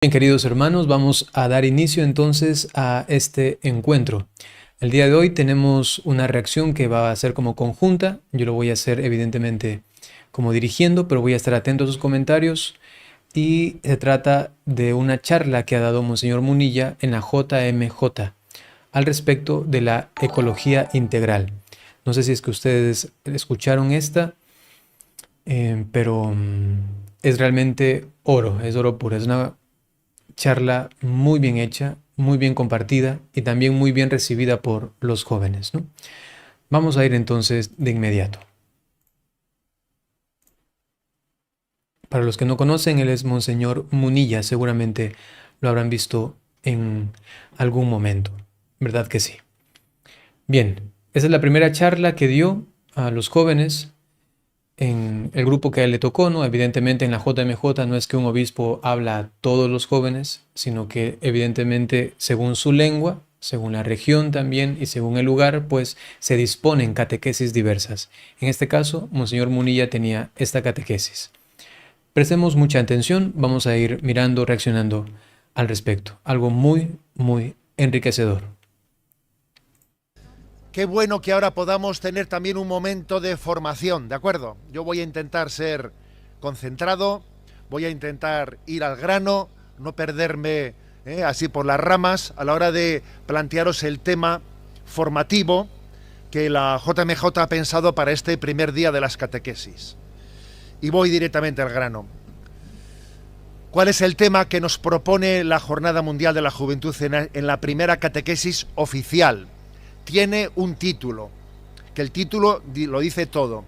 Bien, queridos hermanos, vamos a dar inicio entonces a este encuentro. El día de hoy tenemos una reacción que va a ser como conjunta. Yo lo voy a hacer evidentemente como dirigiendo, pero voy a estar atento a sus comentarios. Y se trata de una charla que ha dado Monseñor Munilla en la JMJ al respecto de la ecología integral. No sé si es que ustedes escucharon esta, pero es realmente oro, es oro puro. Es una charla muy bien hecha, muy bien compartida y también muy bien recibida por los jóvenes, ¿no? Vamos a ir entonces de inmediato. Para los que no conocen, él es Monseñor Munilla, seguramente lo habrán visto en algún momento, ¿verdad que sí? Bien, esa es la primera charla que dio a los jóvenes en el grupo que a él le tocó, ¿no? Evidentemente en la JMJ no es que un obispo habla a todos los jóvenes, sino que evidentemente según su lengua, según la región también y según el lugar, pues se disponen catequesis diversas. En este caso, Monseñor Munilla tenía esta catequesis. Prestemos mucha atención, vamos a ir mirando, reaccionando al respecto. Algo muy, muy enriquecedor. Qué bueno que ahora podamos tener también un momento de formación, ¿de acuerdo? Yo voy a intentar ser concentrado, voy a intentar ir al grano, no perderme así por las ramas a la hora de plantearos el tema formativo que la JMJ ha pensado para este primer día de las catequesis. Y voy directamente al grano. ¿Cuál es el tema que nos propone la Jornada Mundial de la Juventud en la primera catequesis oficial? Tiene un título, que el título lo dice todo.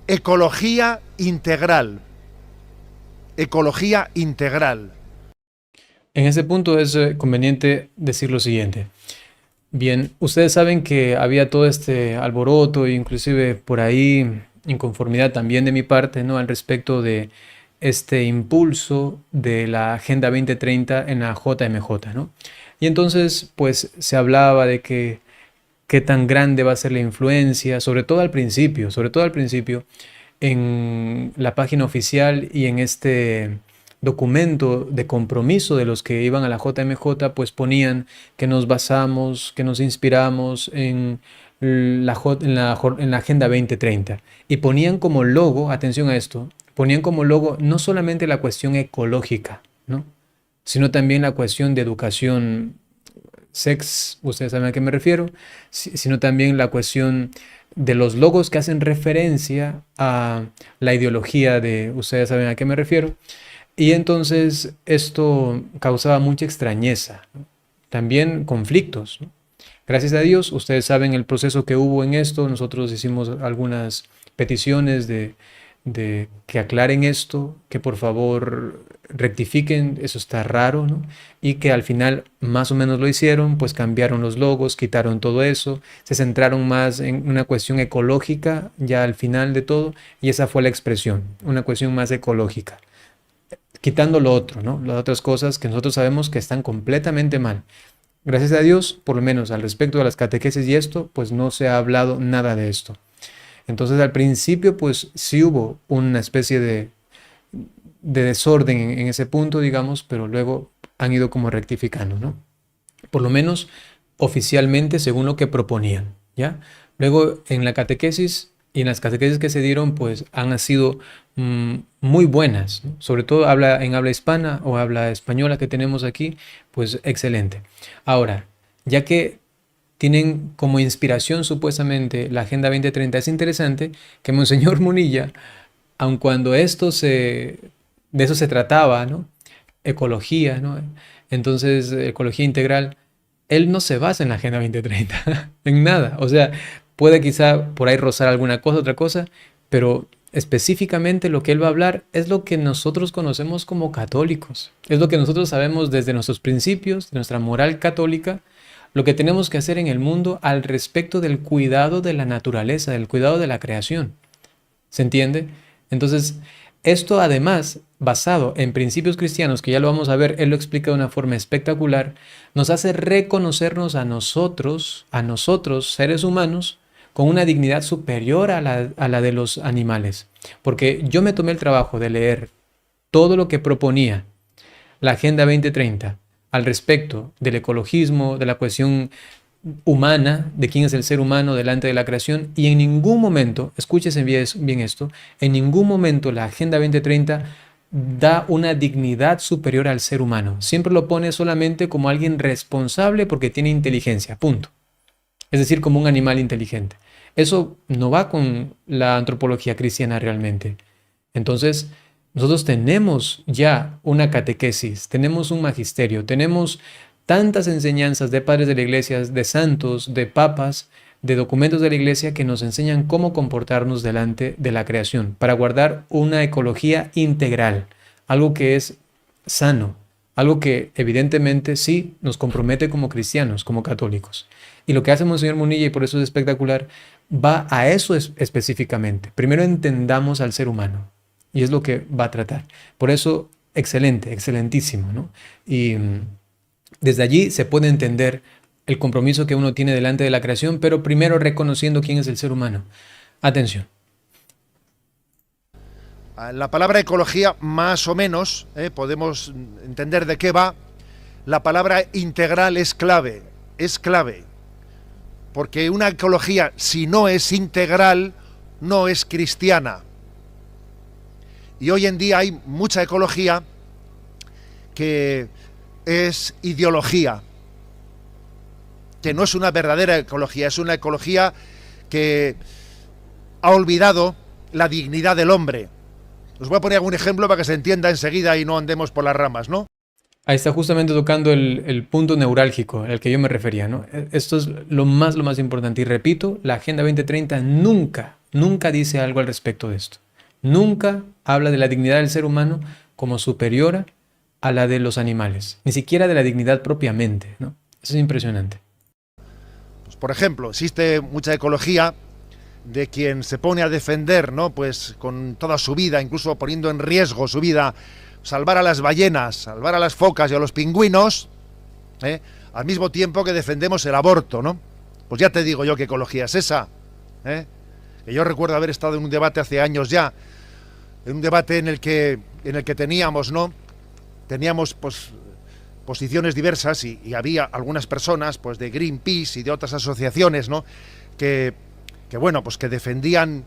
Ecología integral. Ecología integral. En ese punto es conveniente decir lo siguiente. Bien, ustedes saben que había todo este alboroto, inclusive por ahí inconformidad también de mi parte, ¿no? Al respecto de este impulso de la Agenda 2030 en la JMJ, ¿no? Y entonces, pues se hablaba de que qué tan grande va a ser la influencia, sobre todo al principio, en la página oficial y en este documento de compromiso de los que iban a la JMJ, pues ponían que nos basamos, que nos inspiramos en la Agenda 2030. Y ponían como logo, atención a esto, ponían como logo no solamente la cuestión ecológica, ¿no? Sino también la cuestión de educación sex, ustedes saben a qué me refiero, sino también la cuestión de los logos que hacen referencia a la ideología de, ustedes saben a qué me refiero, y entonces esto causaba mucha extrañeza, ¿no? También conflictos, ¿no? Gracias a Dios, ustedes saben el proceso que hubo en esto, nosotros hicimos algunas peticiones de que aclaren esto, que por favor rectifiquen, eso está raro, ¿no? Y que al final más o menos lo hicieron, pues cambiaron los logos, quitaron todo eso, se centraron más en una cuestión ecológica ya al final de todo, y esa fue la expresión, una cuestión más ecológica, quitando lo otro, ¿no? Las otras cosas que nosotros sabemos que están completamente mal. Gracias a Dios, por lo menos al respecto de las catequesis y esto, pues no se ha hablado nada de esto. Entonces al principio pues sí hubo una especie de desorden en ese punto, digamos, pero luego han ido como rectificando, ¿no? Por lo menos oficialmente según lo que proponían, ¿ya? Luego en la catequesis y en las catequesis que se dieron pues han sido muy buenas, ¿no? Sobre todo en habla hispana o habla española que tenemos aquí, pues excelente. Ahora, ya que tienen como inspiración supuestamente la Agenda 2030, es interesante que Monseñor Munilla, aun cuando de eso se trataba, ¿no? Ecología, ¿no? Entonces, ecología integral, él no se basa en la Agenda 2030, en nada. O sea, puede quizá por ahí rozar alguna cosa, otra cosa, pero específicamente lo que él va a hablar es lo que nosotros conocemos como católicos. Es lo que nosotros sabemos desde nuestros principios, de nuestra moral católica, lo que tenemos que hacer en el mundo al respecto del cuidado de la naturaleza, del cuidado de la creación. ¿Se entiende? Entonces, esto además, basado en principios cristianos, que ya lo vamos a ver, él lo explica de una forma espectacular, nos hace reconocernos a nosotros, seres humanos, con una dignidad superior a la de los animales. Porque yo me tomé el trabajo de leer todo lo que proponía la Agenda 2030 al respecto del ecologismo, de la cuestión humana, de quién es el ser humano delante de la creación, y en ningún momento, escúchese bien esto, en ningún momento la Agenda 2030 da una dignidad superior al ser humano. Siempre lo pone solamente como alguien responsable porque tiene inteligencia, punto. Es decir, como un animal inteligente. Eso no va con la antropología cristiana realmente. Entonces, nosotros tenemos ya una catequesis, tenemos un magisterio, tenemos tantas enseñanzas de padres de la iglesia, de santos, de papas, de documentos de la iglesia que nos enseñan cómo comportarnos delante de la creación para guardar una ecología integral, algo que es sano, algo que evidentemente sí nos compromete como cristianos, como católicos. Y lo que hace Monseñor Munilla, y por eso es espectacular, va a eso específicamente. Primero entendamos al ser humano, y es lo que va a tratar. Por eso, excelente, excelentísimo, ¿no? Y desde allí se puede entender el compromiso que uno tiene delante de la creación, pero primero reconociendo quién es el ser humano. Atención. La palabra ecología, más o menos, podemos entender de qué va. La palabra integral es clave, porque una ecología, si no es integral, no es cristiana. Y hoy en día hay mucha ecología que es ideología, que no es una verdadera ecología, es una ecología que ha olvidado la dignidad del hombre. Os voy a poner algún ejemplo para que se entienda enseguida y no andemos por las ramas, ¿no? Ahí está justamente tocando el punto neurálgico al que yo me refería, ¿no? Esto es lo más importante. Y repito, la Agenda 2030 nunca dice algo al respecto de esto. Nunca habla de la dignidad del ser humano como superior a la de los animales. Ni siquiera de la dignidad propiamente, ¿no? Eso es impresionante. Pues, por ejemplo, existe mucha ecología de quien se pone a defender, ¿no? Pues con toda su vida, incluso poniendo en riesgo su vida, salvar a las ballenas, salvar a las focas y a los pingüinos, al mismo tiempo que defendemos el aborto, ¿no? Pues ya te digo yo qué ecología es esa, que yo recuerdo haber estado en un debate hace años ya, en un debate en el que teníamos, ¿no? Teníamos pues posiciones diversas y había algunas personas pues de Greenpeace y de otras asociaciones, ¿no? que bueno, pues que defendían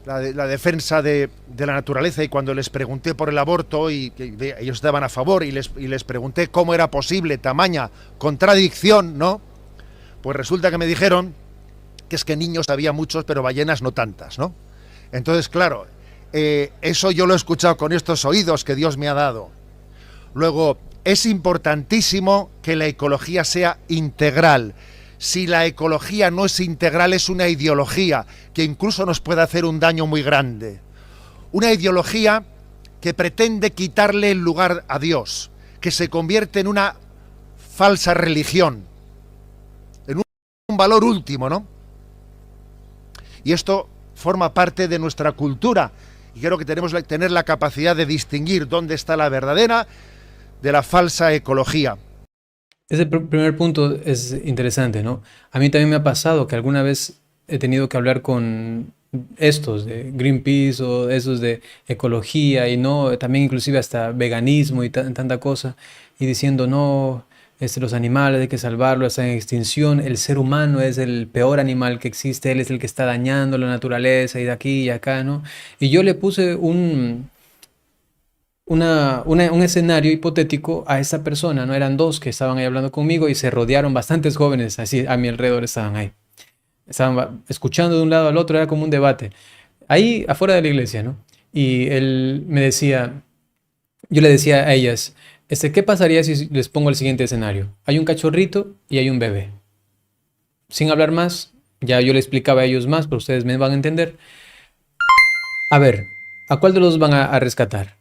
la defensa de la naturaleza, y cuando les pregunté por el aborto y que ellos estaban a favor y les pregunté cómo era posible tamaña contradicción, ¿no? Pues resulta que me dijeron que es que niños había muchos, pero ballenas no tantas, ¿no? Entonces, claro, eso yo lo he escuchado con estos oídos que Dios me ha dado. Luego, es importantísimo que la ecología sea integral. Si la ecología no es integral, es una ideología que incluso nos puede hacer un daño muy grande. Una ideología que pretende quitarle el lugar a Dios, que se convierte en una falsa religión, en un valor último, ¿no? Y esto forma parte de nuestra cultura, y creo que tenemos que tener la capacidad de distinguir dónde está la verdadera de la falsa ecología. Ese primer punto es interesante, ¿no? A mí también me ha pasado que alguna vez he tenido que hablar con estos de Greenpeace o esos de ecología y no, también inclusive hasta veganismo y tanta cosa, y diciendo, no, los animales hay que salvarlos, están en extinción, el ser humano es el peor animal que existe, él es el que está dañando la naturaleza y de aquí y acá, ¿no? Y yo le puse un escenario hipotético a esa persona, ¿no? Eran dos que estaban ahí hablando conmigo y se rodearon bastantes jóvenes, así a mi alrededor estaban ahí. Estaban escuchando de un lado al otro, era como un debate. Ahí afuera de la iglesia, ¿no? Y él me decía, yo le decía a ellas, ¿qué pasaría si les pongo el siguiente escenario? Hay un cachorrito y hay un bebé. Sin hablar más, ya yo le explicaba a ellos más, pero ustedes me van a entender. A ver, ¿a cuál de los van a rescatar?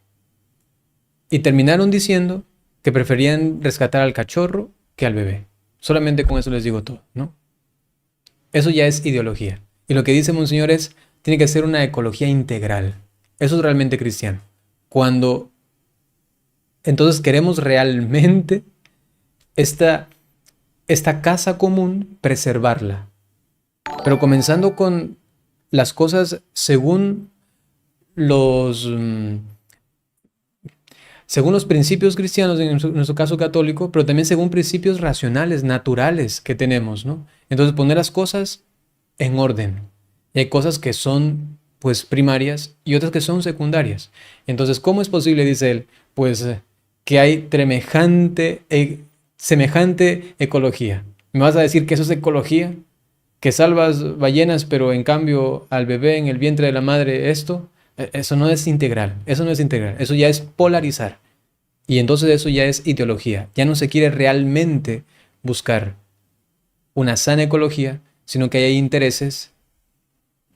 Y terminaron diciendo que preferían rescatar al cachorro que al bebé. Solamente con eso les digo todo, ¿no? Eso ya es ideología. Y lo que dice Monseñor es, tiene que ser una ecología integral. Eso es realmente cristiano. Cuando entonces queremos realmente esta casa común, preservarla. Pero comenzando con las cosas según según los principios cristianos, en nuestro caso católico, pero también según principios racionales, naturales que tenemos, ¿no? Entonces, poner las cosas en orden. Y hay cosas que son, pues, primarias y otras que son secundarias. Entonces, ¿cómo es posible, dice él, pues, que hay semejante ecología? ¿Me vas a decir que eso es ecología? ¿Que salvas ballenas, pero en cambio al bebé en el vientre de la madre esto? Eso no es integral, eso no es integral, eso ya es polarizar. Y entonces eso ya es ideología. Ya no se quiere realmente buscar una sana ecología, sino que hay intereses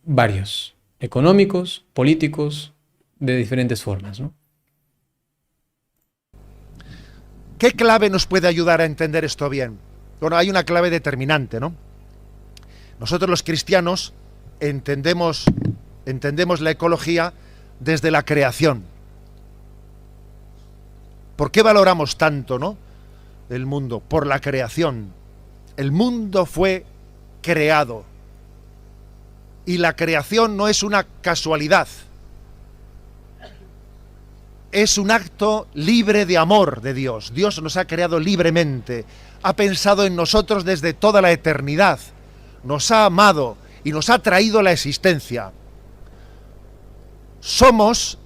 varios, económicos, políticos, de diferentes formas, ¿no? ¿Qué clave nos puede ayudar a entender esto bien? Bueno, hay una clave determinante, ¿no? Nosotros los cristianos entendemos la ecología desde la creación. ¿Por qué valoramos tanto, no, el mundo? Por la creación. El mundo fue creado. Y la creación no es una casualidad. Es un acto libre de amor de Dios. Dios nos ha creado libremente. Ha pensado en nosotros desde toda la eternidad. Nos ha amado y nos ha traído la existencia.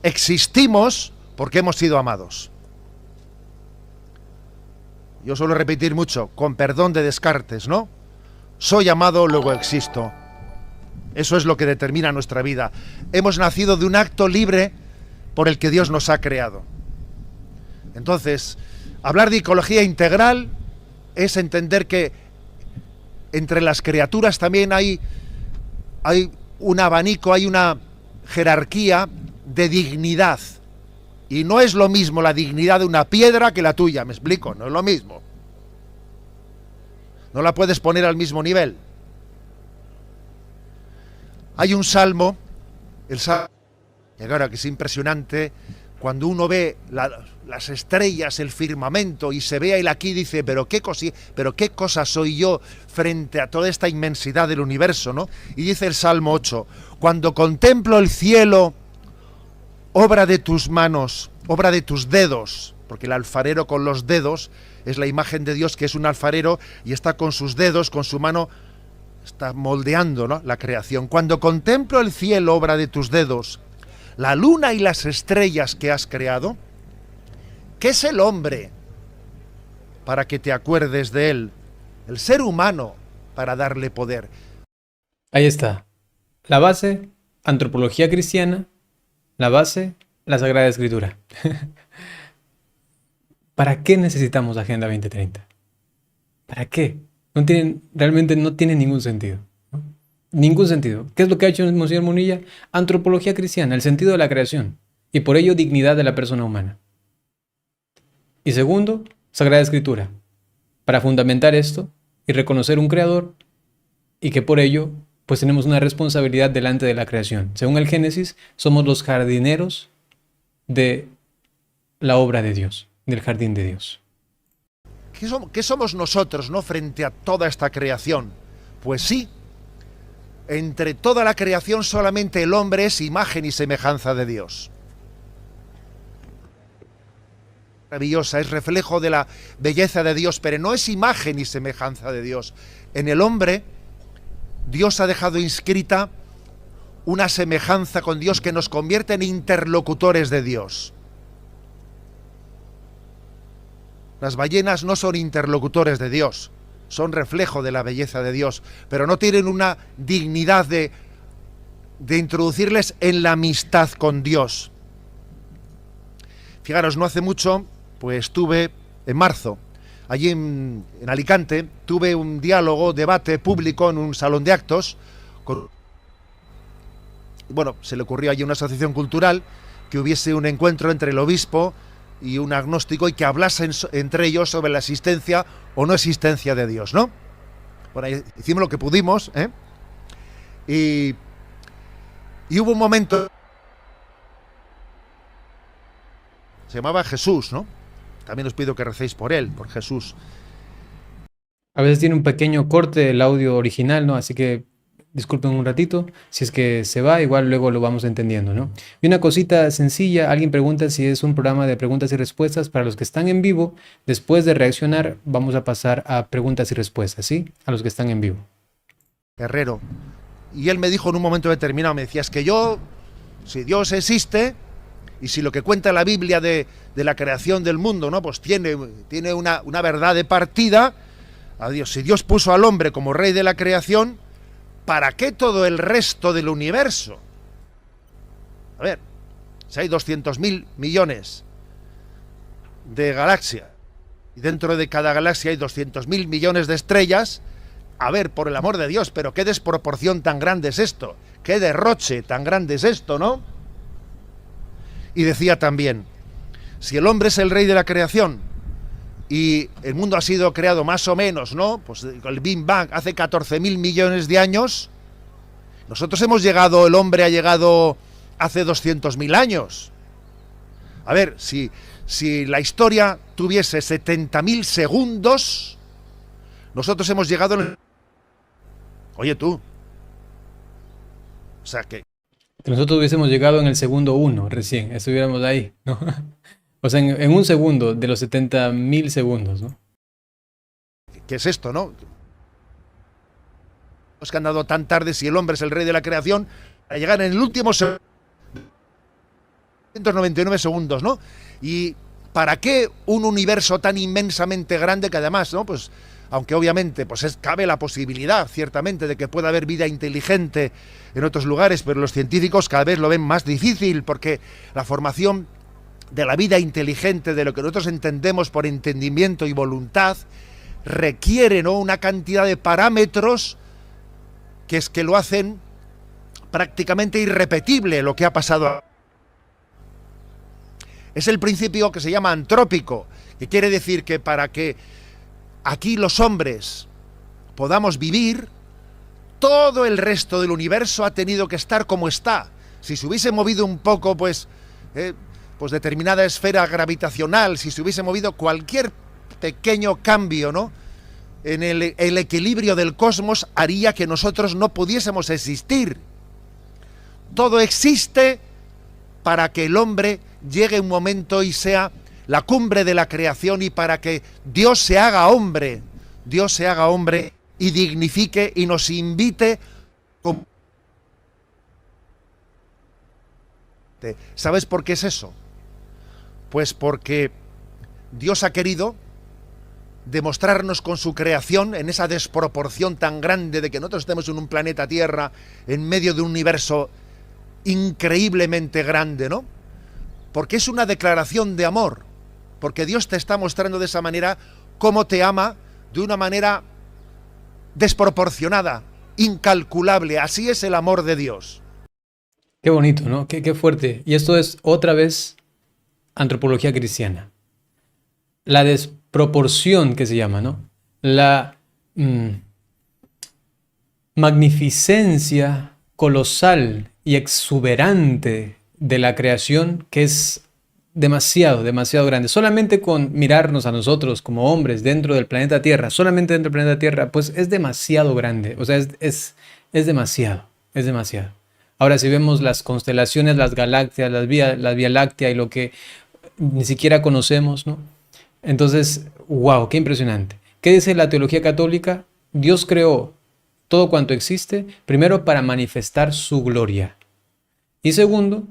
Existimos porque hemos sido amados. Yo suelo repetir mucho, con perdón de Descartes, ¿no? Soy amado, luego existo. Eso es lo que determina nuestra vida. Hemos nacido de un acto libre por el que Dios nos ha creado. Entonces, hablar de ecología integral es entender que entre las criaturas también hay un abanico, hay una jerarquía de dignidad. Y no es lo mismo la dignidad de una piedra que la tuya, ¿me explico? No es lo mismo. No la puedes poner al mismo nivel. Hay un salmo, el salmo, y claro, que es impresionante, cuando uno ve las estrellas, el firmamento, y se ve él aquí, dice, pero qué cosa soy yo frente a toda esta inmensidad del universo, ¿no? Y dice el Salmo 8, cuando contemplo el cielo, obra de tus manos, obra de tus dedos, porque el alfarero con los dedos es la imagen de Dios, que es un alfarero y está con sus dedos, con su mano, está moldeando, ¿no?, la creación. Cuando contemplo el cielo, obra de tus dedos, la luna y las estrellas que has creado, ¿qué es el hombre para que te acuerdes de él? El ser humano para darle poder. Ahí está. La base, antropología cristiana. La base, la Sagrada Escritura. ¿Para qué necesitamos Agenda 2030? ¿Para qué? Realmente no tiene ningún sentido, ¿no? Ningún sentido. ¿Qué es lo que ha hecho el Monseñor Munilla? Antropología cristiana, el sentido de la creación. Y por ello, dignidad de la persona humana. Y segundo, Sagrada Escritura. Para fundamentar esto y reconocer un creador y que por ello pues tenemos una responsabilidad delante de la creación. Según el Génesis, somos los jardineros de la obra de Dios, del jardín de Dios. ¿Qué somos nosotros, no, frente a toda esta creación? Pues sí, entre toda la creación solamente el hombre es imagen y semejanza de Dios. Maravillosa, es reflejo de la belleza de Dios, pero no es imagen y semejanza de Dios. En el hombre, Dios ha dejado inscrita una semejanza con Dios que nos convierte en interlocutores de Dios. Las ballenas no son interlocutores de Dios, son reflejo de la belleza de Dios, pero no tienen una dignidad de introducirles en la amistad con Dios. Fijaros, no hace mucho, pues tuve, en marzo, allí en Alicante, tuve un diálogo, debate público en un salón de actos. Bueno, se le ocurrió allí a una asociación cultural que hubiese un encuentro entre el obispo y un agnóstico y que hablasen entre ellos sobre la existencia o no existencia de Dios, ¿no? Bueno, hicimos lo que pudimos, ¿eh? Y hubo un momento, se llamaba Jesús, ¿no? También os pido que recéis por él, por Jesús. A veces tiene un pequeño corte el audio original, ¿no? Así que Disculpen un ratito, si es que se va, igual luego lo vamos entendiendo, ¿no? Y una cosita sencilla, alguien pregunta si es un programa de preguntas y respuestas. Para los que están en vivo, después de reaccionar, vamos a pasar a preguntas y respuestas, ¿sí? A los que están en vivo. Guerrero. Y él me dijo en un momento determinado, me decía, es que yo, si Dios existe, y si lo que cuenta la Biblia de la creación del mundo, ¿no? Pues tiene una verdad de partida, a Dios, si Dios puso al hombre como rey de la creación, ¿para qué todo el resto del universo? A ver, si hay 200.000 millones de galaxias, y dentro de cada galaxia hay 200.000 millones de estrellas, a ver, por el amor de Dios, pero qué desproporción tan grande es esto, qué derroche tan grande es esto, ¿no? Y decía también, si el hombre es el rey de la creación y el mundo ha sido creado más o menos, ¿no? Pues el Big Bang hace 14.000 millones de años, nosotros hemos llegado, el hombre ha llegado hace 200.000 años. A ver, si la historia tuviese 70.000 segundos, nosotros hemos llegado en el... Oye tú. O sea que... Que nosotros hubiésemos llegado en el segundo 1 recién, estuviéramos ahí, ¿no? O sea, en un segundo de los 70.000 segundos, ¿no? ¿Qué es esto, no? Los que han dado tan tarde, si el hombre es el rey de la creación, a llegar en el último 199 segundos, ¿no? Y ¿para qué un universo tan inmensamente grande que además, ¿no? Pues aunque obviamente pues cabe la posibilidad, ciertamente, de que pueda haber vida inteligente en otros lugares, pero los científicos cada vez lo ven más difícil, porque la formación de la vida inteligente, de lo que nosotros entendemos por entendimiento y voluntad, requiere, ¿no?, una cantidad de parámetros que lo hacen prácticamente irrepetible lo que ha pasado. Es el principio que se llama antrópico, que quiere decir que para que aquí los hombres podamos vivir, todo el resto del universo ha tenido que estar como está. Si se hubiese movido un poco, pues determinada esfera gravitacional, si se hubiese movido cualquier pequeño cambio, ¿no?, en el equilibrio del cosmos, haría que nosotros no pudiésemos existir. Todo existe para que el hombre llegue un momento y sea la cumbre de la creación, y para que Dios se haga hombre y dignifique y nos invite. ¿Sabes por qué es eso? Pues porque Dios ha querido demostrarnos con su creación, en esa desproporción tan grande de que nosotros estemos en un planeta Tierra en medio de un universo increíblemente grande, ¿no? Porque es una declaración de amor, porque Dios te está mostrando de esa manera cómo te ama, de una manera desproporcionada, incalculable. Así es el amor de Dios. Qué bonito, ¿no? Qué fuerte. Y esto es otra vez antropología cristiana. La desproporción que se llama, ¿no? La magnificencia colosal y exuberante de la creación, que es demasiado grande. Solamente con mirarnos a nosotros como hombres dentro del planeta Tierra, solamente dentro del planeta Tierra, pues es demasiado grande. O sea, es demasiado. Ahora, si vemos las constelaciones, las galaxias, la Vía Láctea y lo que ni siquiera conocemos, ¿no? Entonces, wow, qué impresionante. ¿Qué dice la teología católica? Dios creó todo cuanto existe, primero para manifestar su gloria, y segundo,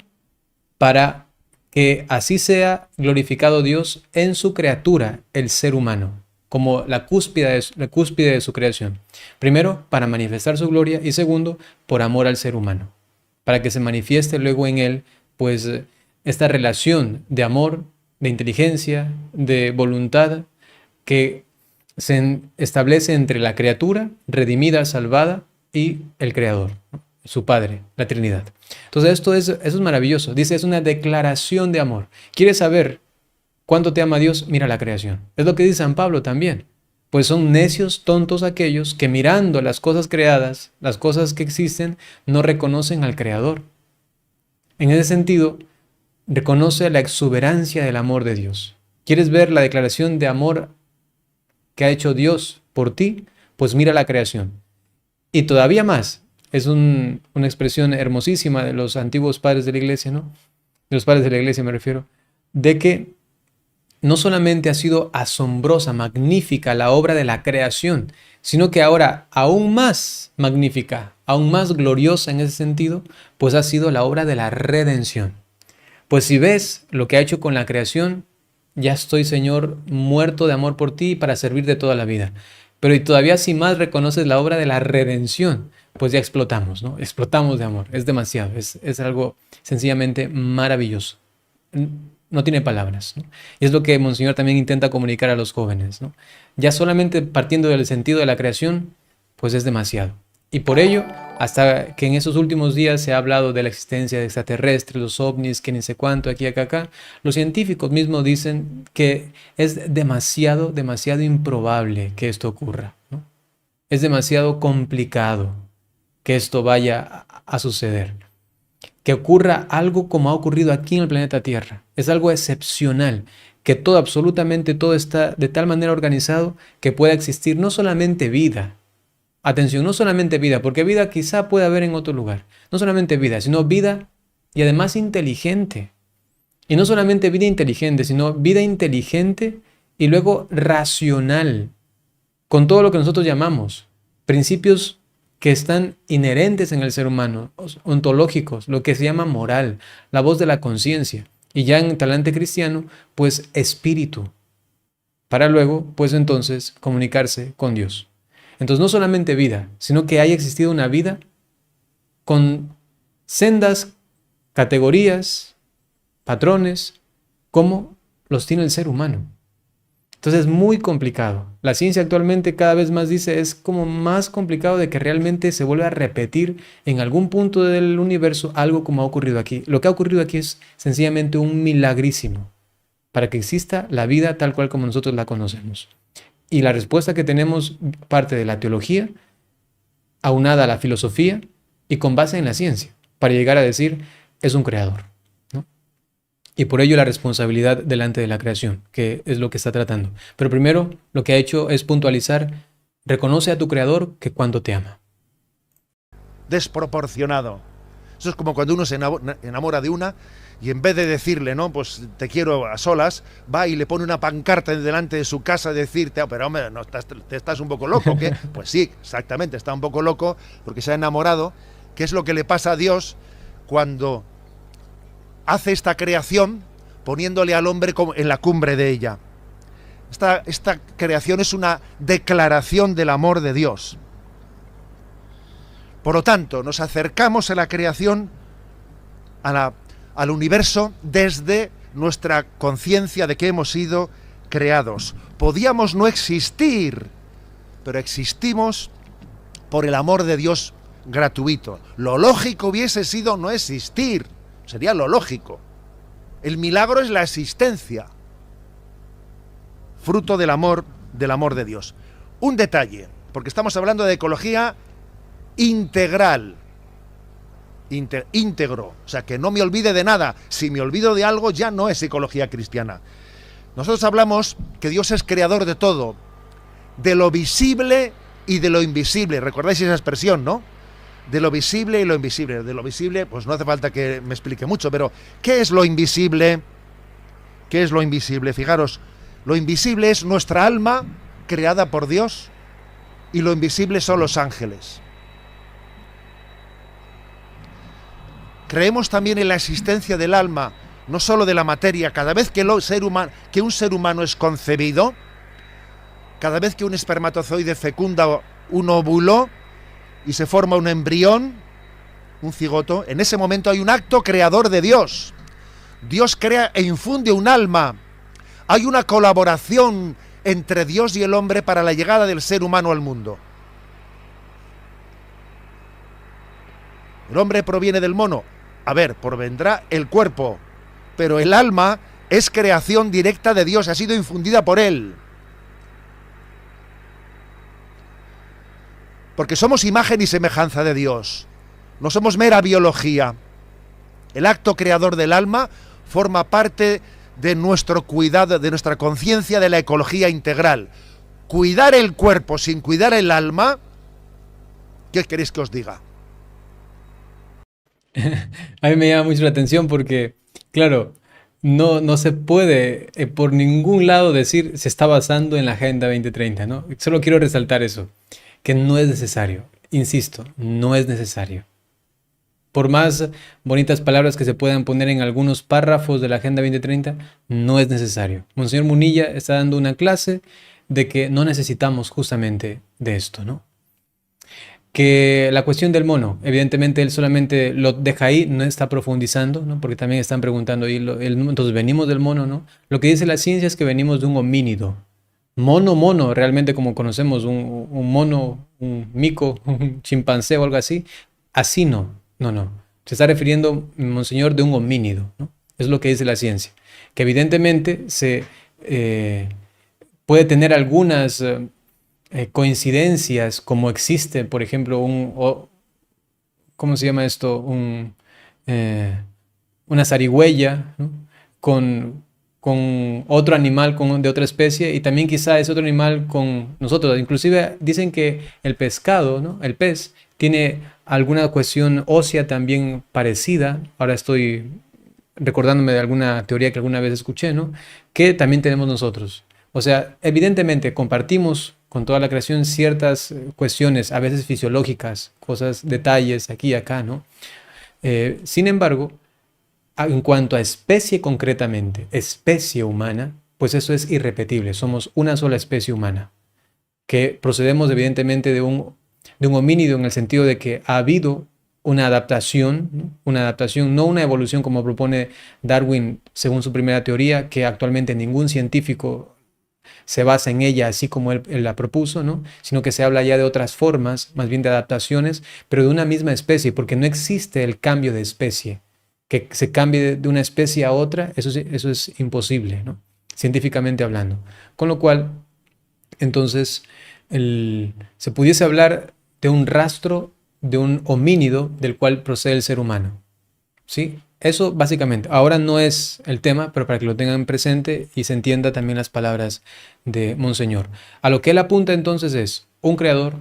para que así sea glorificado Dios en su criatura, el ser humano, como la cúspide de su creación. Primero, para manifestar su gloria, y segundo, por amor al ser humano, para que se manifieste luego en él, pues, esta relación de amor, de inteligencia, de voluntad, que se establece entre la criatura redimida, salvada, y el Creador, ¿no?, su Padre, la Trinidad. Entonces eso es maravilloso. Dice, es una declaración de amor. ¿Quieres saber cuánto te ama Dios? Mira la creación. Es lo que dice San Pablo también. Pues son necios, tontos aquellos que, mirando las cosas creadas, las cosas que existen, no reconocen al Creador. En ese sentido, reconoce la exuberancia del amor de Dios. ¿Quieres ver la declaración de amor que ha hecho Dios por ti? Pues mira la creación. Y todavía más, es una expresión hermosísima de los antiguos padres de la iglesia, ¿no? De los padres de la iglesia me refiero, de que no solamente ha sido asombrosa, magnífica la obra de la creación, sino que ahora aún más magnífica, aún más gloriosa en ese sentido, pues ha sido la obra de la redención. Pues si ves lo que ha hecho con la creación, ya estoy, Señor, muerto de amor por ti para servirte toda la vida. Pero y todavía si más reconoces la obra de la redención, pues ya explotamos, ¿no? Explotamos de amor, es demasiado, es algo sencillamente maravilloso. No tiene palabras, ¿no? Y es lo que Monseñor también intenta comunicar a los jóvenes, ¿no? Ya solamente partiendo del sentido de la creación, pues es demasiado. Y por ello, hasta que en esos últimos días se ha hablado de la existencia de extraterrestres, los ovnis, que ni sé cuánto, aquí, acá, los científicos mismos dicen que es demasiado improbable que esto ocurra, ¿no? Es demasiado complicado que esto vaya a suceder. Que ocurra algo como ha ocurrido aquí en el planeta Tierra. Es algo excepcional, que todo, absolutamente todo está de tal manera organizado que pueda existir no solamente vida. Atención, no solamente vida, porque vida quizá puede haber en otro lugar. No solamente vida, sino vida y además inteligente. Y no solamente vida inteligente, sino vida inteligente y luego racional, con todo lo que nosotros llamamos principios que están inherentes en el ser humano, ontológicos, lo que se llama moral, la voz de la conciencia, y ya en talante cristiano, pues espíritu, para luego, pues entonces, comunicarse con Dios. Entonces no solamente vida, sino que haya existido una vida con sendas categorías, patrones, como los tiene el ser humano. Entonces es muy complicado. La ciencia actualmente cada vez más dice es como más complicado de que realmente se vuelva a repetir en algún punto del universo algo como ha ocurrido aquí. Lo que ha ocurrido aquí es sencillamente un milagrísimo para que exista la vida tal cual como nosotros la conocemos. Y la respuesta que tenemos parte de la teología, aunada a la filosofía y con base en la ciencia, para llegar a decir es un creador. Y por ello la responsabilidad delante de la creación, que es lo que está tratando. Pero primero lo que ha hecho es puntualizar, reconoce a tu creador que cuando te ama. Desproporcionado. Eso es como cuando uno se enamora de una y en vez de decirle, no, pues te quiero a solas, va y le pone una pancarta delante de su casa decirte, pero hombre, no, te estás un poco loco, ¿qué? Pues sí, exactamente, está un poco loco porque se ha enamorado. ¿Qué es lo que le pasa a Dios cuando hace esta creación poniéndole al hombre en la cumbre de ella? Esta creación es una declaración del amor de Dios. Por lo tanto, nos acercamos a la creación, al universo, desde nuestra conciencia de que hemos sido creados. Podíamos no existir, pero existimos por el amor de Dios gratuito. Lo lógico hubiese sido no existir. Sería lo lógico. El milagro es la existencia, fruto del amor de Dios. Un detalle, porque estamos hablando de ecología integral, íntegro, o sea, que no me olvide de nada. Si me olvido de algo, ya no es ecología cristiana. Nosotros hablamos que Dios es creador de todo, de lo visible y de lo invisible. ¿Recordáis esa expresión, no? De lo visible y lo invisible. De lo visible, pues no hace falta que me explique mucho, pero ¿qué es lo invisible? ¿Qué es lo invisible? Fijaros, lo invisible es nuestra alma creada por Dios y lo invisible son los ángeles. Creemos también en la existencia del alma, no solo de la materia. Cada vez que un ser humano es concebido, cada vez que un espermatozoide fecunda un óvulo y se forma un embrión, un cigoto, en ese momento hay un acto creador de Dios. Dios crea e infunde un alma. Hay una colaboración entre Dios y el hombre para la llegada del ser humano al mundo. El hombre proviene del mono. A ver, provendrá el cuerpo, pero el alma es creación directa de Dios, ha sido infundida por Él. Porque somos imagen y semejanza de Dios. No somos mera biología. El acto creador del alma forma parte de nuestro cuidado, de nuestra conciencia de la ecología integral. Cuidar el cuerpo sin cuidar el alma, ¿qué queréis que os diga? A mí me llama mucho la atención porque, claro, no se puede por ningún lado decir se está basando en la Agenda 2030, ¿no? Solo quiero resaltar eso, que no es necesario. Insisto, no es necesario. Por más bonitas palabras que se puedan poner en algunos párrafos de la Agenda 2030, no es necesario. Monseñor Munilla está dando una clase de que no necesitamos justamente de esto, ¿no? Que la cuestión del mono, evidentemente él solamente lo deja ahí, no está profundizando, ¿no? Porque también están preguntando, entonces venimos del mono, ¿no? Lo que dice la ciencia es que venimos de un homínido. Mono, realmente como conocemos, un mono, un mico, un chimpancé o algo así, así no, no. Se está refiriendo, monseñor, de un homínido, ¿no? Es lo que dice la ciencia. Que evidentemente se puede tener algunas coincidencias, como existe, por ejemplo, ¿cómo se llama esto? Una zarigüeya, ¿no? con otro animal de otra especie y también quizá ese otro animal con nosotros. Inclusive dicen que el pescado, ¿no? El pez, tiene alguna cuestión ósea también parecida. Ahora estoy recordándome de alguna teoría que alguna vez escuché, ¿no? Que también tenemos nosotros. O sea, evidentemente compartimos con toda la creación ciertas cuestiones, a veces fisiológicas, cosas, detalles aquí y acá, ¿no? Sin embargo, en cuanto a especie concretamente, especie humana, pues eso es irrepetible. Somos una sola especie humana, que procedemos evidentemente de un homínido en el sentido de que ha habido una adaptación, ¿no? Una adaptación, no una evolución como propone Darwin según su primera teoría, que actualmente ningún científico se basa en ella así como él la propuso, ¿no? Sino que se habla ya de otras formas, más bien de adaptaciones, pero de una misma especie, porque no existe el cambio de especie. Que se cambie de una especie a otra, eso es imposible, ¿no? Científicamente hablando. Con lo cual, entonces, se pudiese hablar de un rastro de un homínido del cual procede el ser humano. ¿Sí? Eso básicamente. Ahora no es el tema, pero para que lo tengan presente y se entienda también las palabras de Monseñor. A lo que él apunta entonces es un creador,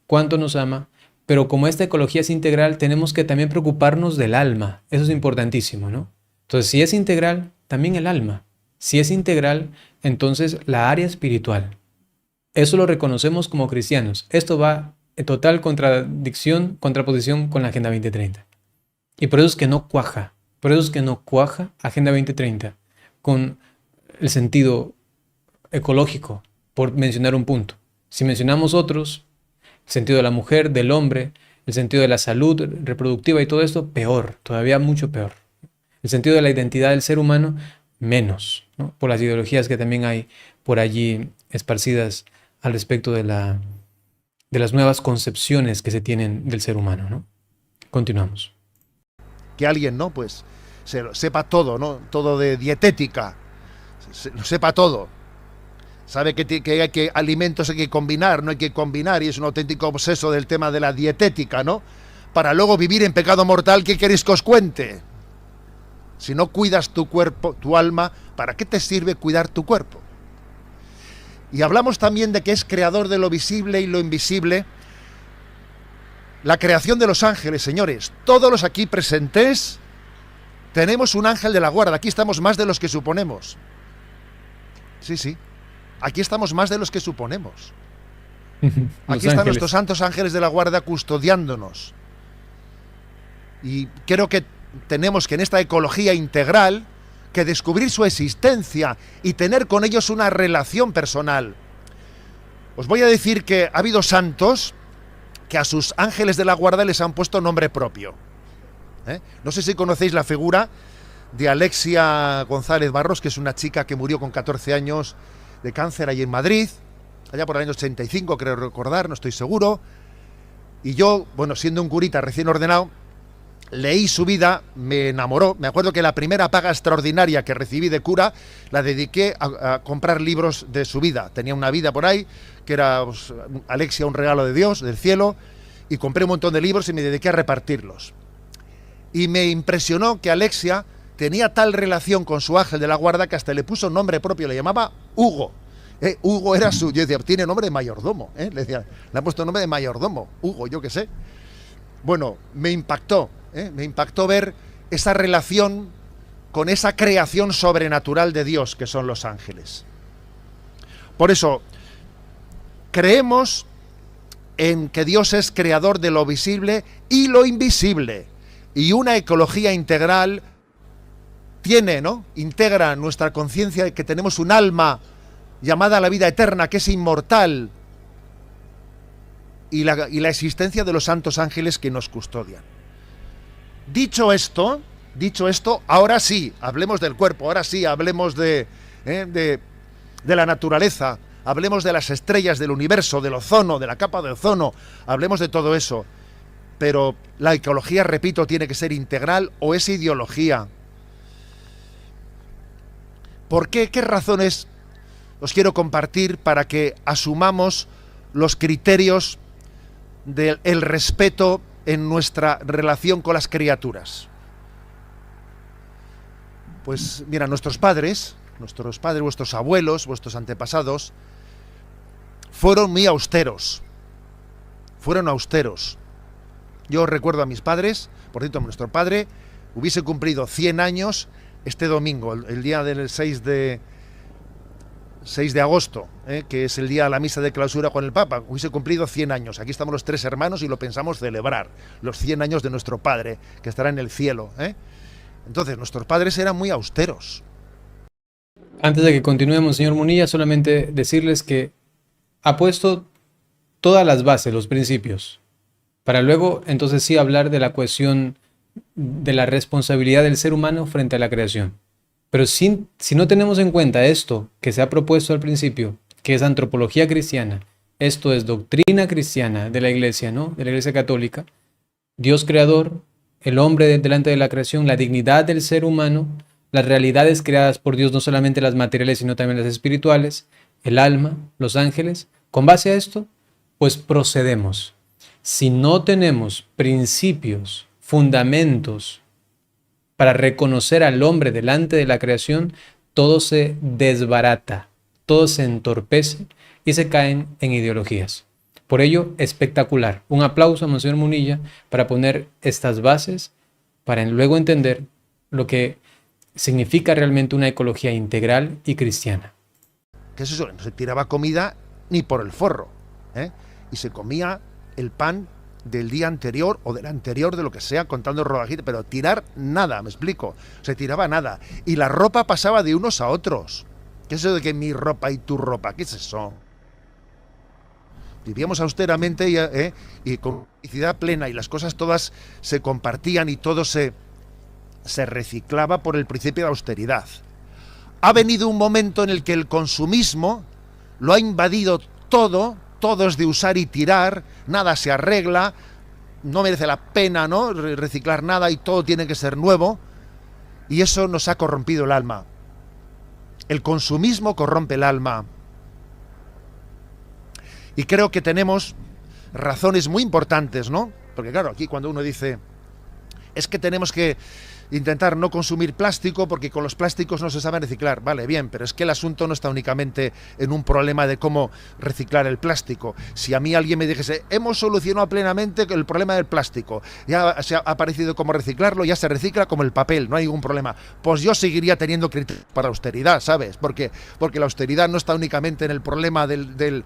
cuánto nos ama, pero como esta ecología es integral, tenemos que también preocuparnos del alma. Eso es importantísimo, ¿no? Entonces, si es integral, también el alma. Si es integral, entonces la área espiritual. Eso lo reconocemos como cristianos. Esto va en total contraposición con la Agenda 2030. Y por eso es que no cuaja. Por eso es que no cuaja Agenda 2030 con el sentido ecológico, por mencionar un punto. Si mencionamos otros, el sentido de la mujer, del hombre, el sentido de la salud reproductiva y todo esto, peor, todavía mucho peor. El sentido de la identidad del ser humano, menos, ¿no? Por las ideologías que también hay por allí esparcidas al respecto de las nuevas concepciones que se tienen del ser humano, ¿no? Continuamos. Que alguien, ¿no? Pues sepa todo, ¿no? Todo de dietética, sepa todo. Sabe que alimentos hay que combinar, no hay que combinar, y es un auténtico obseso del tema de la dietética, ¿no? Para luego vivir en pecado mortal, ¿qué queréis que os cuente? Si no cuidas tu cuerpo, tu alma, ¿para qué te sirve cuidar tu cuerpo? Y hablamos también de que es creador de lo visible y lo invisible. La creación de los ángeles, señores, todos los aquí presentes tenemos un ángel de la guarda. Aquí estamos más de los que suponemos. Sí. Aquí estamos más de los que suponemos. Aquí están nuestros santos ángeles de la guarda custodiándonos. Y creo que tenemos que en esta ecología integral que descubrir su existencia y tener con ellos una relación personal. Os voy a decir que ha habido santos que a sus ángeles de la guarda les han puesto nombre propio. No sé si conocéis la figura de Alexia González Barros, que es una chica que murió con 14 años de cáncer allí en Madrid, allá por el año 85, creo recordar, no estoy seguro. Y yo, bueno, siendo un curita recién ordenado, leí su vida, me enamoró. Me acuerdo que la primera paga extraordinaria que recibí de cura la dediqué a comprar libros de su vida. Tenía una vida por ahí, que era pues, Alexia, un regalo de Dios, del cielo, y compré un montón de libros y me dediqué a repartirlos. Y me impresionó que Alexia tenía tal relación con su ángel de la guarda que hasta le puso nombre propio, le llamaba Hugo. Hugo era su... Yo decía, tiene nombre de mayordomo. Le decía, le ha puesto nombre de mayordomo. Hugo, yo qué sé. Bueno, me impactó. Me impactó ver esa relación con esa creación sobrenatural de Dios que son los ángeles. Por eso, creemos en que Dios es creador de lo visible y lo invisible. Y una ecología integral tiene, ¿no?, integra nuestra conciencia de que tenemos un alma llamada a la vida eterna, que es inmortal, y la existencia de los santos ángeles que nos custodian. Dicho esto, ahora sí, hablemos del cuerpo, ahora sí, hablemos de la naturaleza, hablemos de las estrellas, del universo, del ozono, de la capa de ozono, hablemos de todo eso. Pero la ecología, repito, tiene que ser integral o es ideología. ¿Por qué? ¿Qué razones os quiero compartir para que asumamos los criterios del respeto en nuestra relación con las criaturas? Pues mira, nuestros padres, vuestros abuelos, vuestros antepasados, fueron muy austeros. Fueron austeros. Yo recuerdo a mis padres, por cierto, nuestro padre hubiese cumplido 100 años este domingo, el día del 6 de agosto, que es el día de la misa de clausura con el Papa, hubiese cumplido 100 años. Aquí estamos los tres hermanos y lo pensamos celebrar, los 100 años de nuestro padre, que estará en el cielo. Entonces, nuestros padres eran muy austeros. Antes de que continuemos, señor Munilla, solamente decirles que ha puesto todas las bases, los principios, para luego entonces sí hablar de la cuestión de la responsabilidad del ser humano frente a la creación. Pero si no tenemos en cuenta esto que se ha propuesto al principio, que es antropología cristiana, esto es doctrina cristiana de la Iglesia, ¿no?, de la Iglesia Católica, Dios creador, el hombre delante de la creación, la dignidad del ser humano, las realidades creadas por Dios, no solamente las materiales, sino también las espirituales, el alma, los ángeles. Con base a esto, pues procedemos. Si no tenemos principios, fundamentos para reconocer al hombre delante de la creación, todo se desbarata, todo se entorpece y se caen en ideologías. Por ello, espectacular. Un aplauso a Monseñor Munilla para poner estas bases, para luego entender lo que significa realmente una ecología integral y cristiana. ¿Qué es eso? No se tiraba comida ni por el forro, y se comía el pan del día anterior o del anterior, de lo que sea, contando rodajitas, pero tirar nada, me explico, se tiraba nada. Y la ropa pasaba de unos a otros. ¿Qué es eso de que mi ropa y tu ropa? ¿Qué es eso? Vivíamos austeramente y con felicidad plena, y las cosas todas se compartían y todo se reciclaba por el principio de austeridad. Ha venido un momento en el que el consumismo lo ha invadido todo es de usar y tirar, nada se arregla, no merece la pena, ¿no?, reciclar nada, y todo tiene que ser nuevo, y eso nos ha corrompido el alma. El consumismo corrompe el alma. Y creo que tenemos razones muy importantes, ¿no? Porque claro, aquí cuando uno dice, es que tenemos que intentar no consumir plástico porque con los plásticos no se sabe reciclar. Vale, bien, pero es que el asunto no está únicamente en un problema de cómo reciclar el plástico. Si a mí alguien me dijese, hemos solucionado plenamente el problema del plástico, ya se ha aparecido cómo reciclarlo, ya se recicla como el papel, no hay ningún problema, pues yo seguiría teniendo criterios para austeridad, ¿sabes? Porque la austeridad no está únicamente en el problema de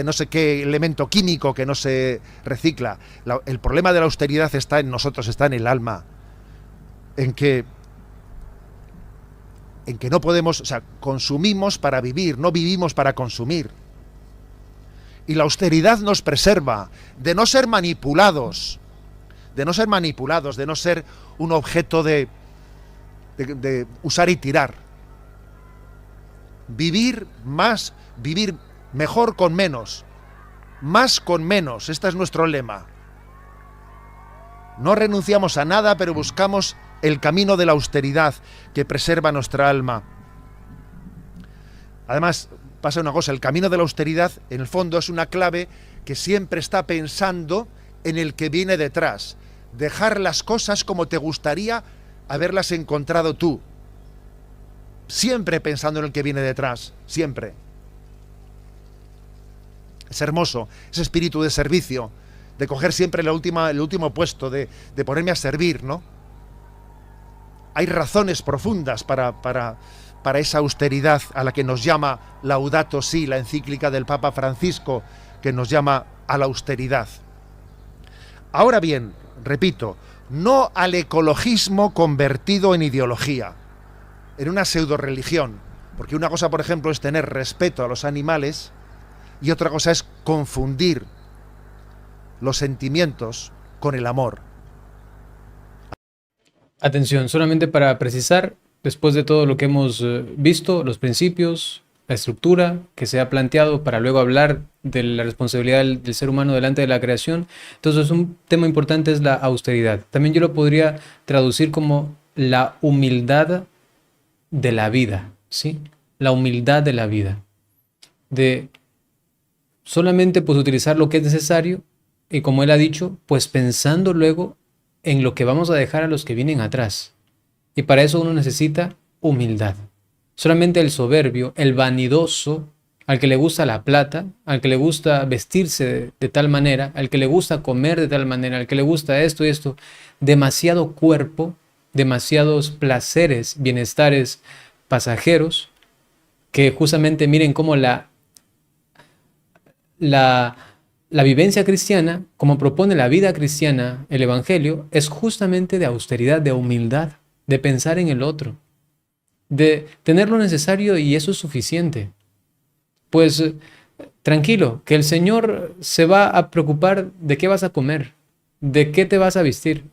no sé qué elemento químico que no se recicla. El problema de la austeridad está en nosotros, está en el alma, en que no podemos, o sea, consumimos para vivir, no vivimos para consumir. Y la austeridad nos preserva de no ser manipulados, de no ser un objeto de usar y tirar. Vivir más, vivir mejor con menos, más con menos, este es nuestro lema. No renunciamos a nada, pero buscamos el camino de la austeridad que preserva nuestra alma. Además, pasa una cosa, el camino de la austeridad, en el fondo, es una clave que siempre está pensando en el que viene detrás. Dejar las cosas como te gustaría haberlas encontrado tú. Siempre pensando en el que viene detrás, siempre. Es hermoso ese espíritu de servicio de coger siempre el último puesto, de ponerme a servir, ¿no? Hay razones profundas para esa austeridad a la que nos llama Laudato Si, la encíclica del Papa Francisco, que nos llama a la austeridad. Ahora bien, repito, no al ecologismo convertido en ideología, en una pseudoreligión, porque una cosa, por ejemplo, es tener respeto a los animales y otra cosa es confundir los sentimientos con el amor. Atención, solamente para precisar, después de todo lo que hemos visto, los principios, la estructura que se ha planteado para luego hablar de la responsabilidad del ser humano delante de la creación, entonces un tema importante es la austeridad. También yo lo podría traducir como la humildad de la vida, ¿sí? La humildad de la vida. De solamente pues utilizar lo que es necesario y como él ha dicho, pues pensando luego en lo que vamos a dejar a los que vienen atrás. Y para eso uno necesita humildad. Solamente el soberbio, el vanidoso, al que le gusta la plata, al que le gusta vestirse de tal manera, al que le gusta comer de tal manera, al que le gusta esto y esto, demasiado cuerpo, demasiados placeres, bienestares pasajeros, que justamente miren cómo la vivencia cristiana, como propone la vida cristiana, el Evangelio, es justamente de austeridad, de humildad, de pensar en el otro, de tener lo necesario y eso es suficiente. Pues tranquilo, que el Señor se va a preocupar de qué vas a comer, de qué te vas a vestir,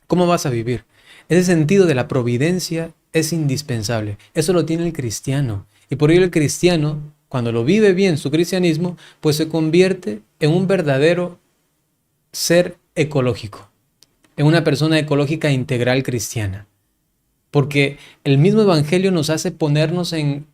cómo vas a vivir. Ese sentido de la providencia es indispensable. Eso lo tiene el cristiano. Y por ello el cristiano, cuando lo vive bien su cristianismo, pues se convierte en un verdadero ser ecológico, en una persona ecológica integral cristiana. Porque el mismo Evangelio nos hace ponernos en,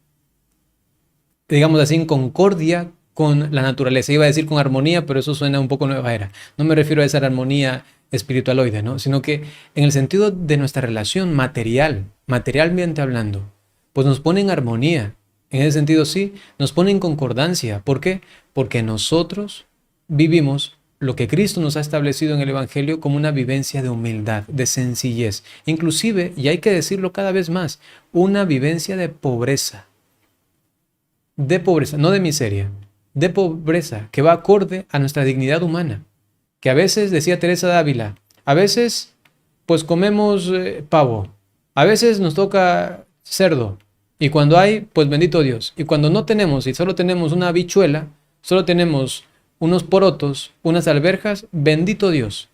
digamos así, en concordia con la naturaleza. Iba a decir con armonía, pero eso suena un poco nueva era. No me refiero a esa armonía espiritualoide, ¿no? Sino que en el sentido de nuestra relación materialmente hablando, pues nos pone en armonía. En ese sentido sí, nos pone en concordancia. ¿Por qué? Porque nosotros vivimos lo que Cristo nos ha establecido en el Evangelio como una vivencia de humildad, de sencillez. Inclusive, y hay que decirlo cada vez más, una vivencia de pobreza, no de miseria, de pobreza, que va acorde a nuestra dignidad humana. Que a veces, decía Teresa de Ávila, a veces pues comemos pavo, a veces nos toca cerdo, y cuando hay, pues bendito Dios. Y cuando no tenemos, y solo tenemos una habichuela, solo tenemos unos porotos, unas alberjas, bendito Dios.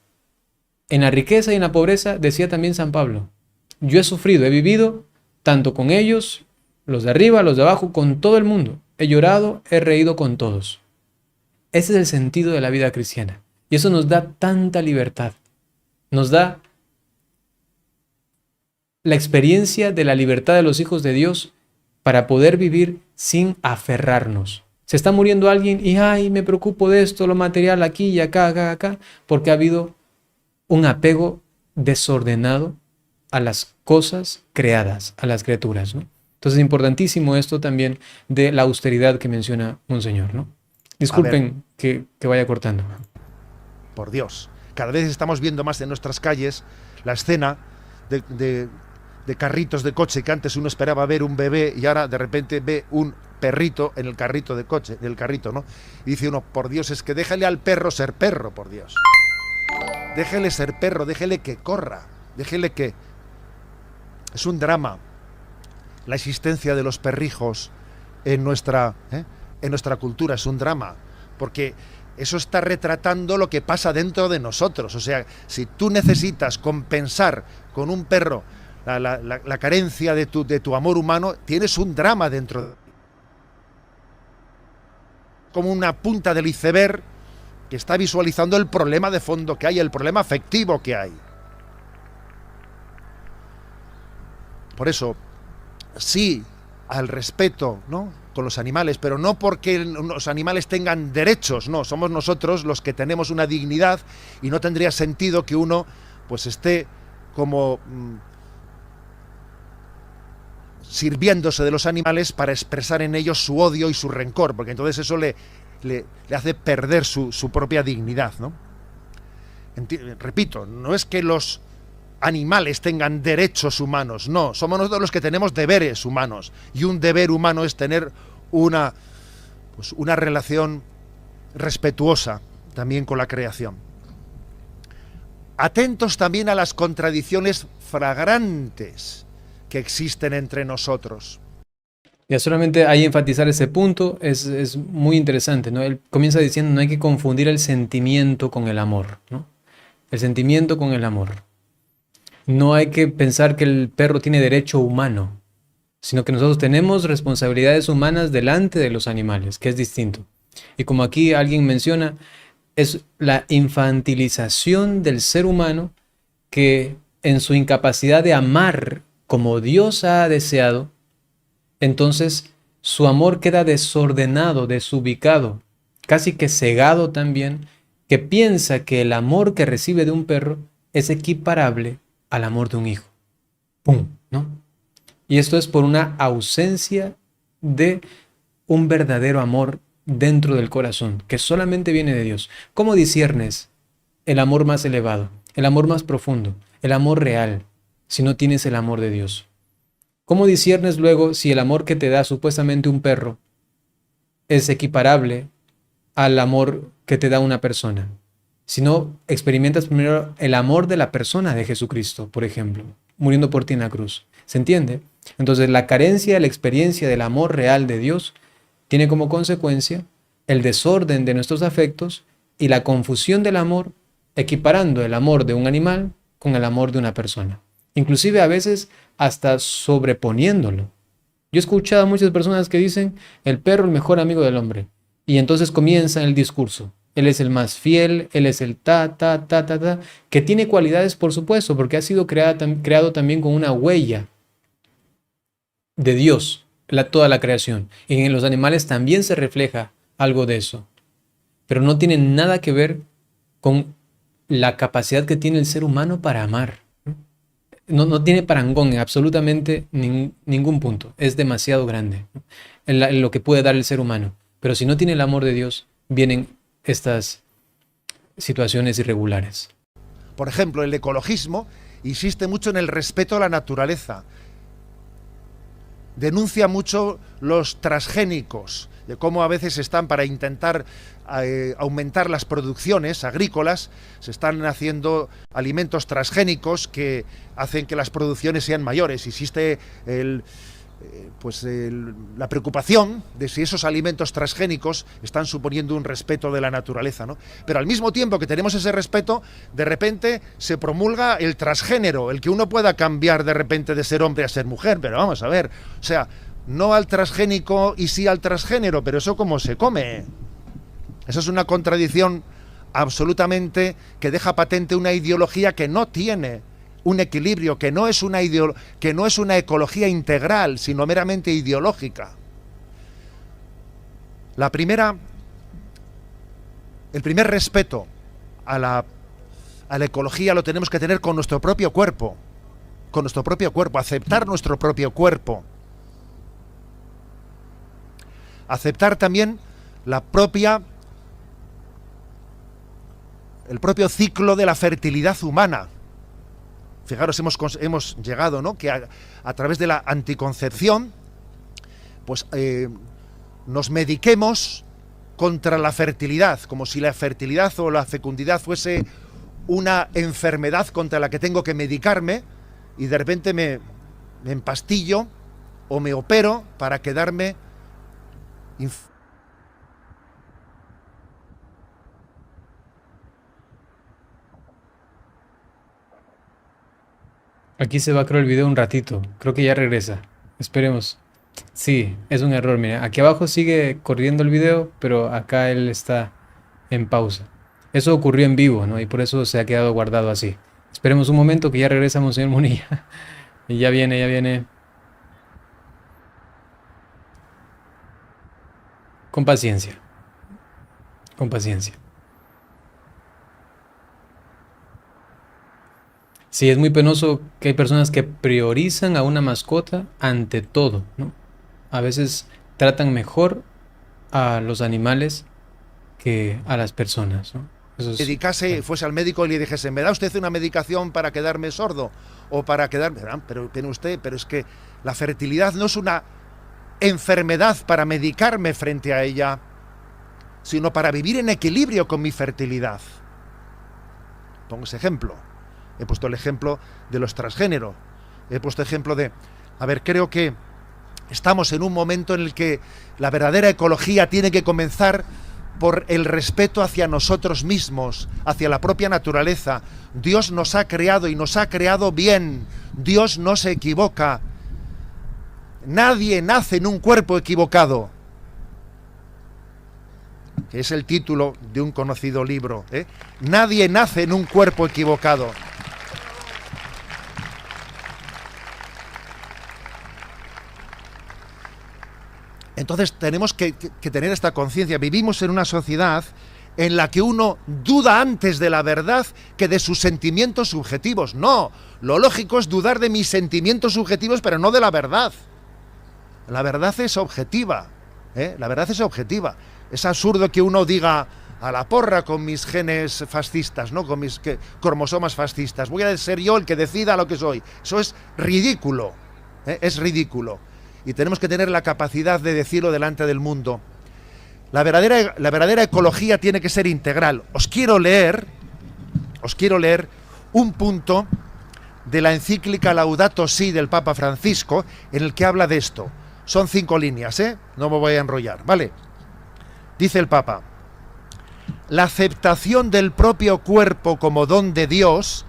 En la riqueza y en la pobreza, decía también San Pablo, yo he sufrido, he vivido, tanto con ellos, los de arriba, los de abajo, con todo el mundo. He llorado, he reído con todos. Ese es el sentido de la vida cristiana. Y eso nos da tanta libertad. Nos da la experiencia de la libertad de los hijos de Dios para poder vivir sin aferrarnos. Se está muriendo alguien y ay, me preocupo de esto, lo material aquí y acá, porque ha habido un apego desordenado a las cosas creadas, a las criaturas, ¿no? Entonces es importantísimo esto también de la austeridad que menciona Monseñor, ¿no? Disculpen que vaya cortando. Por Dios, cada vez estamos viendo más en nuestras calles la escena de carritos de coche, que antes uno esperaba ver un bebé y ahora de repente ve un perrito en el carrito de coche, del carrito, ¿no? Y dice uno, por Dios, es que déjale al perro ser perro, por Dios. Déjele ser perro, déjele que corra, déjele que... Es un drama la existencia de los perrijos en nuestra cultura, es un drama, porque eso está retratando lo que pasa dentro de nosotros. O sea, si tú necesitas compensar con un perro la carencia de tu amor humano, tienes un drama dentro de ti. Como una punta del iceberg que está visualizando el problema de fondo que hay, el problema afectivo que hay. Por eso, sí al respeto, ¿no?, con los animales, pero no porque los animales tengan derechos, no, somos nosotros los que tenemos una dignidad y no tendría sentido que uno pues esté como sirviéndose de los animales para expresar en ellos su odio y su rencor, porque entonces eso le le hace perder su propia dignidad, ¿no? Repito, no es que los animales tengan derechos humanos, no, somos nosotros los que tenemos deberes humanos, y un deber humano es tener una relación respetuosa también con la creación. Atentos también a las contradicciones flagrantes que existen entre nosotros. Ya solamente hay enfatizar ese punto, es muy interesante, ¿no? Él comienza diciendo, no hay que confundir el sentimiento con el amor, ¿no? El sentimiento con el amor. No hay que pensar que el perro tiene derecho humano, sino que nosotros tenemos responsabilidades humanas delante de los animales, que es distinto. Y como aquí alguien menciona, es la infantilización del ser humano que en su incapacidad de amar como Dios ha deseado, entonces su amor queda desordenado, desubicado, casi que cegado también, que piensa que el amor que recibe de un perro es equiparable al amor de un hijo. ¡Pum! ¿No? Y esto es por una ausencia de un verdadero amor dentro del corazón, que solamente viene de Dios. ¿Cómo disciernes el amor más elevado, el amor más profundo, el amor real, si no tienes el amor de Dios? ¿Cómo disciernes luego si el amor que te da supuestamente un perro es equiparable al amor que te da una persona? Si no experimentas primero el amor de la persona de Jesucristo, por ejemplo, muriendo por ti en la cruz. ¿Se entiende? Entonces la carencia de la experiencia del amor real de Dios tiene como consecuencia el desorden de nuestros afectos y la confusión del amor, equiparando el amor de un animal con el amor de una persona. Inclusive a veces hasta sobreponiéndolo. Yo he escuchado a muchas personas que dicen el perro el mejor amigo del hombre. Y entonces comienza el discurso. Él es el más fiel, él es el que tiene cualidades, por supuesto, porque ha sido creado también con una huella de Dios, toda la creación. Y en los animales también se refleja algo de eso. Pero no tiene nada que ver con la capacidad que tiene el ser humano para amar. No tiene parangón en absolutamente ningún punto. Es demasiado grande, ¿no? En lo que puede dar el ser humano. Pero si no tiene el amor de Dios, vienen estas situaciones irregulares. Por ejemplo, el ecologismo insiste mucho en el respeto a la naturaleza. Denuncia mucho los transgénicos, de cómo a veces están para intentar aumentar las producciones agrícolas, se están haciendo alimentos transgénicos que hacen que las producciones sean mayores. Existe la preocupación de si esos alimentos transgénicos están suponiendo un respeto de la naturaleza, ¿no? Pero al mismo tiempo que tenemos ese respeto, de repente se promulga el transgénero, el que uno pueda cambiar de repente de ser hombre a ser mujer. Pero vamos a ver, o sea, no al transgénico y sí al transgénero, pero eso cómo se come. Eso es una contradicción absolutamente que deja patente una ideología que no tiene un equilibrio, que no es una ecología integral, sino meramente ideológica. El primer respeto a la ecología lo tenemos que tener con nuestro propio cuerpo, aceptar nuestro propio cuerpo, aceptar también el propio ciclo de la fertilidad humana. Fijaros, hemos llegado, ¿no?, que a través de la anticoncepción, pues nos mediquemos contra la fertilidad, como si la fertilidad o la fecundidad fuese una enfermedad contra la que tengo que medicarme, y de repente me empastillo o me opero para quedarme Aquí se va, creo, el video un ratito. Creo que ya regresa. Esperemos. Sí, es un error. Mira, aquí abajo sigue corriendo el video, pero acá él está en pausa. Eso ocurrió en vivo, ¿no? Y por eso se ha quedado guardado así. Esperemos un momento que ya regresa Monseñor Munilla. Y ya viene, ya viene. Con paciencia. Con paciencia. Sí, es muy penoso que hay personas que priorizan a una mascota ante todo, ¿no? A veces tratan mejor a los animales que a las personas, ¿no? Eso es, Dedicase, fuese al médico y le dijese, ¿me da usted una medicación para quedarme sordo? O para quedarme... Pero es que la fertilidad no es una enfermedad para medicarme frente a ella, sino para vivir en equilibrio con mi fertilidad. Pongo ese ejemplo. He puesto el ejemplo de los transgénero. He puesto ejemplo de... A ver, creo que estamos en un momento en el que la verdadera ecología tiene que comenzar por el respeto hacia nosotros mismos, hacia la propia naturaleza. Dios nos ha creado y nos ha creado bien. Dios no se equivoca. Nadie nace en un cuerpo equivocado. Que es el título de un conocido libro, ¿eh? Nadie nace en un cuerpo equivocado. Entonces tenemos que tener esta conciencia. Vivimos en una sociedad en la que uno duda antes de la verdad que de sus sentimientos subjetivos. No, lo lógico es dudar de mis sentimientos subjetivos, pero no de la verdad. La verdad es objetiva, ¿eh? La verdad es objetiva. Es absurdo que uno diga a la porra con mis genes fascistas, ¿no? Con mis cromosomas fascistas. Voy a ser yo el que decida lo que soy. Eso es ridículo, ¿eh? Es ridículo. Y tenemos que tener la capacidad de decirlo delante del mundo. La verdadera ecología tiene que ser integral. Os quiero leer un punto de la encíclica Laudato Si del Papa Francisco, en el que habla de esto. Son 5 líneas, ¿eh? No me voy a enrollar, ¿vale? Dice el Papa: la aceptación del propio cuerpo como don de Dios.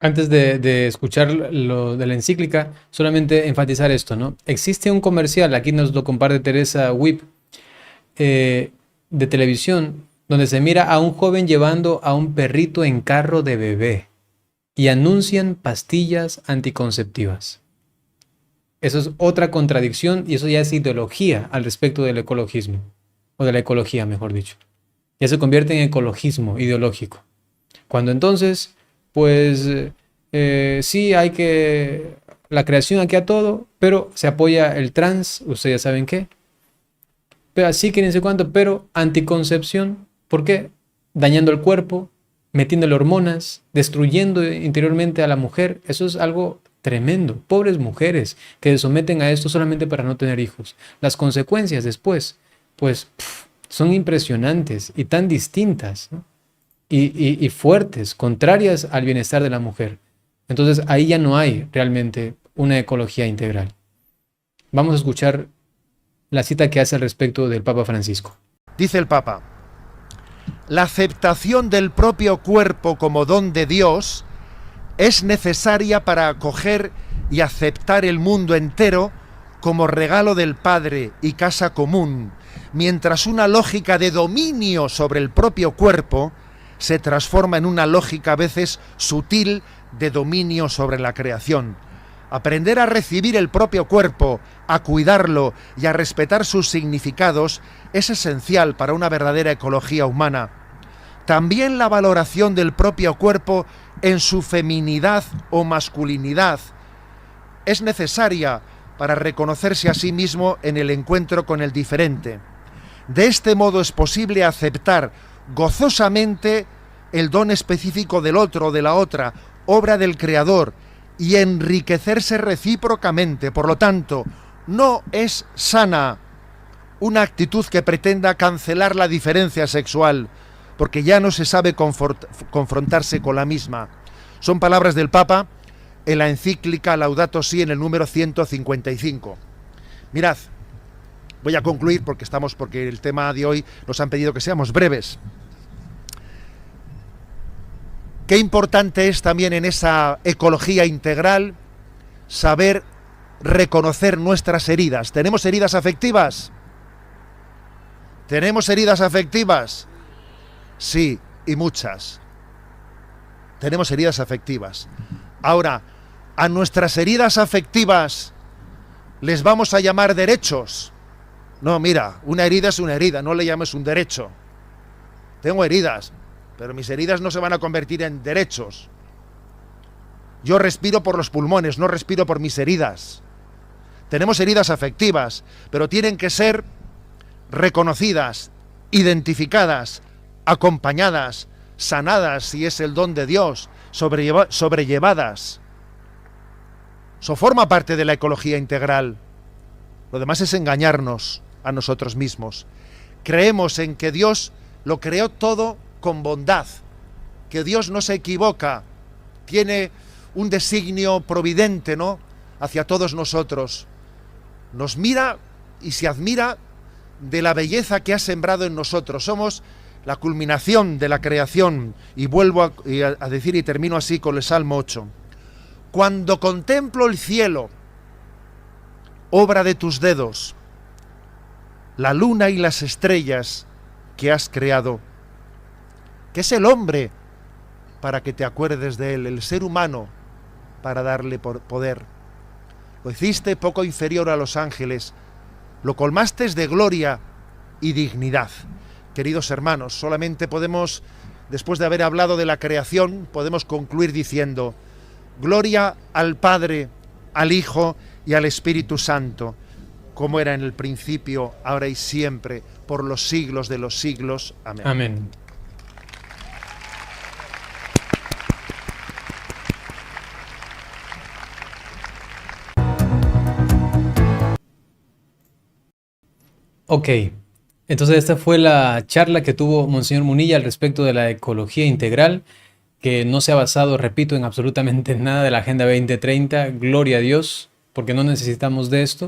Antes de escuchar lo de la encíclica, solamente enfatizar esto, ¿no? Existe un comercial, aquí nos lo comparte Teresa Whip, de televisión, donde se mira a un joven llevando a un perrito en carro de bebé y anuncian pastillas anticonceptivas. Eso es otra contradicción y eso ya es ideología al respecto del ecologismo, o de la ecología, mejor dicho. Ya se convierte en ecologismo ideológico. Cuando entonces, pues sí hay que la creación aquí a todo, pero se apoya el trans, ustedes ya saben qué, pero así que ni sé cuánto, pero anticoncepción, ¿por qué? Dañando el cuerpo, metiéndole hormonas, destruyendo interiormente a la mujer. Eso es algo tremendo. Pobres mujeres que se someten a esto solamente para no tener hijos. Las consecuencias después, pues, son impresionantes y tan distintas, ¿no? Y fuertes, contrarias al bienestar de la mujer. Entonces ahí ya no hay realmente una ecología integral. Vamos a escuchar la cita que hace al respecto del Papa Francisco. Dice el Papa: la aceptación del propio cuerpo como don de Dios es necesaria para acoger y aceptar el mundo entero como regalo del Padre y casa común, mientras una lógica de dominio sobre el propio cuerpo se transforma en una lógica a veces sutil de dominio sobre la creación. Aprender a recibir el propio cuerpo, a cuidarlo y a respetar sus significados es esencial para una verdadera ecología humana. También la valoración del propio cuerpo en su feminidad o masculinidad es necesaria para reconocerse a sí mismo en el encuentro con el diferente. De este modo es posible aceptar gozosamente el don específico del otro o de la otra, obra del Creador, y enriquecerse recíprocamente. Por lo tanto, no es sana una actitud que pretenda cancelar la diferencia sexual, porque ya no se sabe confrontarse con la misma. Son palabras del Papa en la encíclica Laudato Si, en el número 155. Mirad, voy a concluir porque el tema de hoy nos han pedido que seamos breves. Qué importante es también en esa ecología integral saber reconocer nuestras heridas. ¿Tenemos heridas afectivas? ¿Tenemos heridas afectivas? Sí, y muchas. Tenemos heridas afectivas. Ahora, a nuestras heridas afectivas les vamos a llamar derechos. No, mira, una herida es una herida, no le llames un derecho. Tengo heridas, pero mis heridas no se van a convertir en derechos. Yo respiro por los pulmones, no respiro por mis heridas. Tenemos heridas afectivas, pero tienen que ser reconocidas, identificadas, acompañadas, sanadas, si es el don de Dios, sobrellevadas. Eso forma parte de la ecología integral. Lo demás es engañarnos a nosotros mismos. Creemos en que Dios lo creó todo con bondad, que Dios no se equivoca, tiene un designio providente, ¿no?, hacia todos nosotros. Nos mira y se admira de la belleza que ha sembrado en nosotros. Somos la culminación de la creación. Y vuelvo a decir, y termino así con el Salmo 8. Cuando contemplo el cielo, obra de tus dedos, la luna y las estrellas que has creado, ¿qué es el hombre para que te acuerdes de él? El ser humano para darle poder. Lo hiciste poco inferior a los ángeles, lo colmaste de gloria y dignidad. Queridos hermanos, solamente podemos, después de haber hablado de la creación, podemos concluir diciendo: gloria al Padre, al Hijo y al Espíritu Santo, como era en el principio, ahora y siempre, por los siglos de los siglos. Amén. Amén. Ok, entonces esta fue la charla que tuvo Monseñor Munilla al respecto de la ecología integral, que no se ha basado, repito, en absolutamente nada de la Agenda 2030. Gloria a Dios, porque no necesitamos de esto.